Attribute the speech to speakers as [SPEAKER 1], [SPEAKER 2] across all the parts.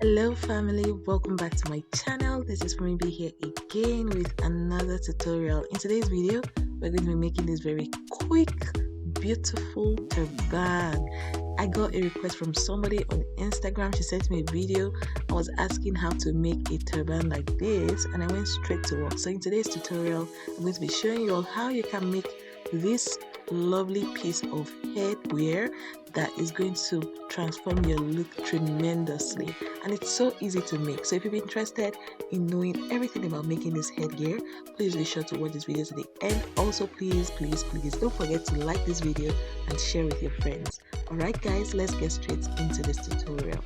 [SPEAKER 1] Hello family, welcome back to my channel. This is Funmibi here again with another tutorial. In today's video, we're going to be making this very quick, beautiful turban. I got a request from somebody on Instagram. She sent me a video. I was asking how to make a turban like this and I went straight to work. So in today's tutorial, I'm going to be showing you all how you can make this lovely piece of headwear that is going to transform your look tremendously, and it's so easy to make. So if you're interested in knowing everything about making this headgear, please be sure to watch this video to the end. Also, please don't forget to like this video and share with your friends. Alright guys, let's get straight into this tutorial.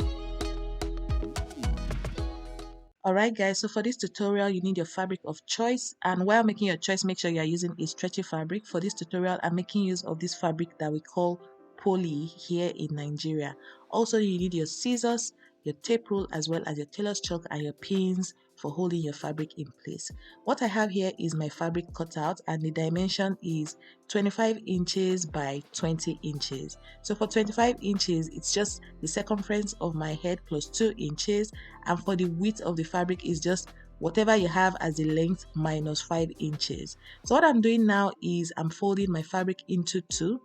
[SPEAKER 1] Alright guys, so for this tutorial you need your fabric of choice, and while making your choice, make sure you are using a stretchy fabric. For this tutorial I'm making use of this fabric that we call poly here in Nigeria. Also, you need your scissors, your tape rule, as well as your tailor's chalk and your pins for holding your fabric in place. What I have here is my fabric cutout, and the dimension is 25 inches by 20 inches. So for 25 inches, it's just the circumference of my head plus 2 inches, and for the width of the fabric is just whatever you have as the length minus 5 inches. So what I'm doing now is I'm folding my fabric into two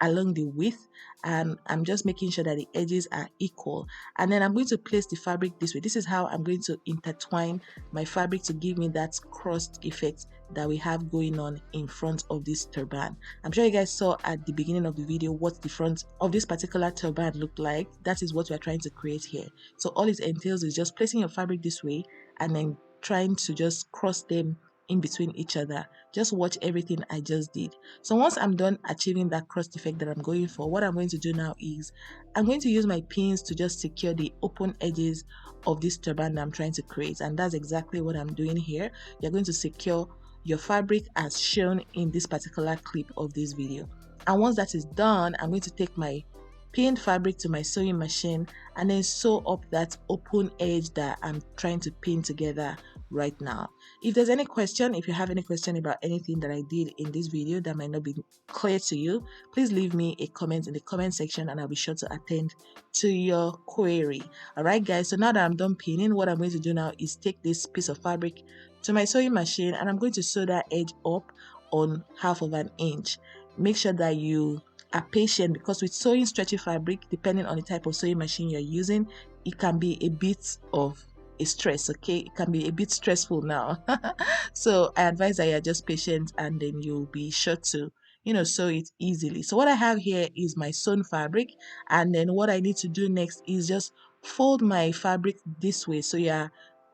[SPEAKER 1] along the width, and I'm just making sure that the edges are equal, and then I'm going to place the fabric this way. This is how I'm going to intertwine my fabric to give me that crossed effect that we have going on in front of this turban. I'm sure you guys saw at the beginning of the video what the front of this particular turban looked like. That is what we're trying to create here. So all it entails is just placing your fabric this way and then trying to just cross them in between each other. Just watch everything I just did. So once I'm done achieving that cross effect that I'm going for, what I'm going to do now is I'm going to use my pins to just secure the open edges of this turban that I'm trying to create, and that's exactly what I'm doing here. You're going to secure your fabric as shown in this particular clip of this video, and once that is done, I'm going to take my pinned fabric to my sewing machine and then sew up that open edge that I'm trying to pin together right now. If there's any question, if you have any question about anything that I did in this video that might not be clear to you, please leave me a comment in the comment section and I'll be sure to attend to your query. Alright guys, so now that I'm done pinning, what I'm going to do now is take this piece of fabric to my sewing machine and I'm going to sew that edge up on 1/2 inch. Make sure that you are patient, because with sewing stretchy fabric, depending on the type of sewing machine you're using, it can be a bit of a stress. Okay, it can be a bit stressful now. So I advise that you're just patient and then you'll be sure to sew it easily. So what I have here is my sewn fabric, and then what I need to do next is just fold my fabric this way, so you're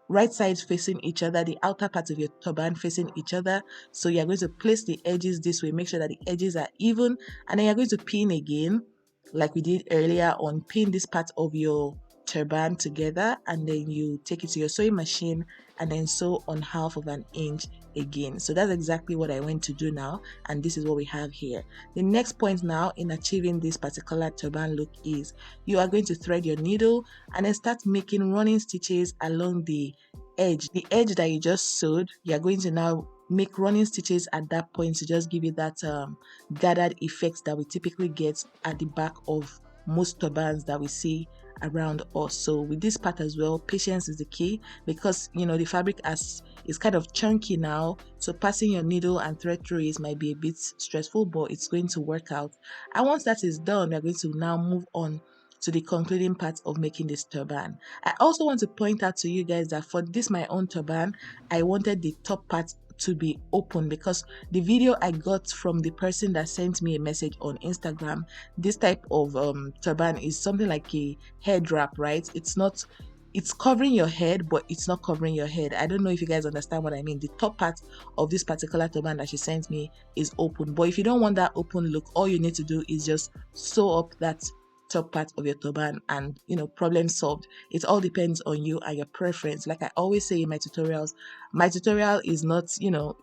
[SPEAKER 1] right sides facing each other, the outer part of your turban facing each other. So you're going to place the edges this way, make sure that the edges are even, and then you're going to pin again like we did earlier on. Pin this part of your turban together and then you take it to your sewing machine and then sew on 1/2 inch again. So that's exactly what I went to do now, and this is what we have here. The next point now in achieving this particular turban look is you are going to thread your needle and then start making running stitches along the edge that you just sewed. You're going to now make running stitches at that point to just give you that gathered effect that we typically get at the back of most turbans that we see around us. So with this part as well, patience is the key, because the fabric is kind of chunky now, so passing your needle and thread through it might be a bit stressful, but it's going to work out. And once that is done, we're going to now move on to the concluding part of making this turban. I also want to point out to you guys that for this my own turban, I wanted the top part to be open, because the video I got from the person that sent me a message on Instagram, this type of turban is something like a head wrap, right? It's covering your head, but it's not covering your head. I don't know if you guys understand what I mean. The top part of this particular turban that she sent me is open, but if you don't want that open look, all you need to do is just sew up that top part of your turban and problem solved. It all depends on you and your preference. Like I always say in my tutorials, my tutorial is not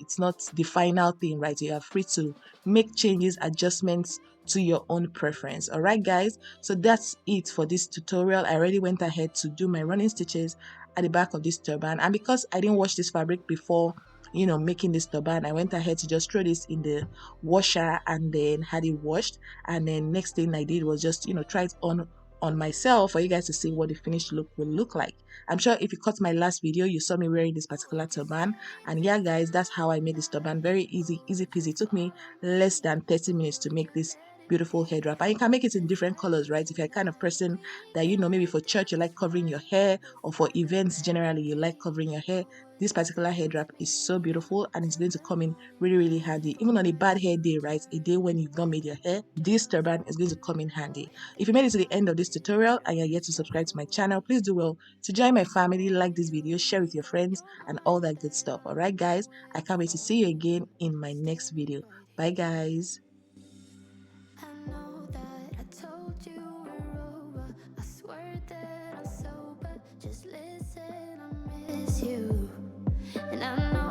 [SPEAKER 1] it's not the final thing, right? You are free to make changes, adjustments to your own preference. All right guys, so that's it for this tutorial. I already went ahead to do my running stitches at the back of this turban, and because I didn't wash this fabric before making this turban, I went ahead to just throw this in the washer and then had it washed. And then next thing I did was just try it on on myself for you guys to see what the finished look will look like. I'm sure if you caught my last video, you saw me wearing this particular turban. And yeah, guys, that's how I made this turban. Very easy, easy peasy. It took me less than 30 minutes to make this beautiful head wrap. And you can make it in different colors, right? If you're the kind of person that, you know, maybe for church you like covering your hair, or for events generally you like covering your hair, this particular head wrap is so beautiful and it's going to come in really, really handy. Even on a bad hair day, right? A day when you've not made your hair, this turban is going to come in handy. If you made it to the end of this tutorial and you're yet to subscribe to my channel, please do well to join my family, like this video, share with your friends, and all that good stuff. All right, guys, I can't wait to see you again in my next video. Bye, guys.
[SPEAKER 2] I know that I told you we're over. I swear that I'm sober. Just listen, I miss you. And I know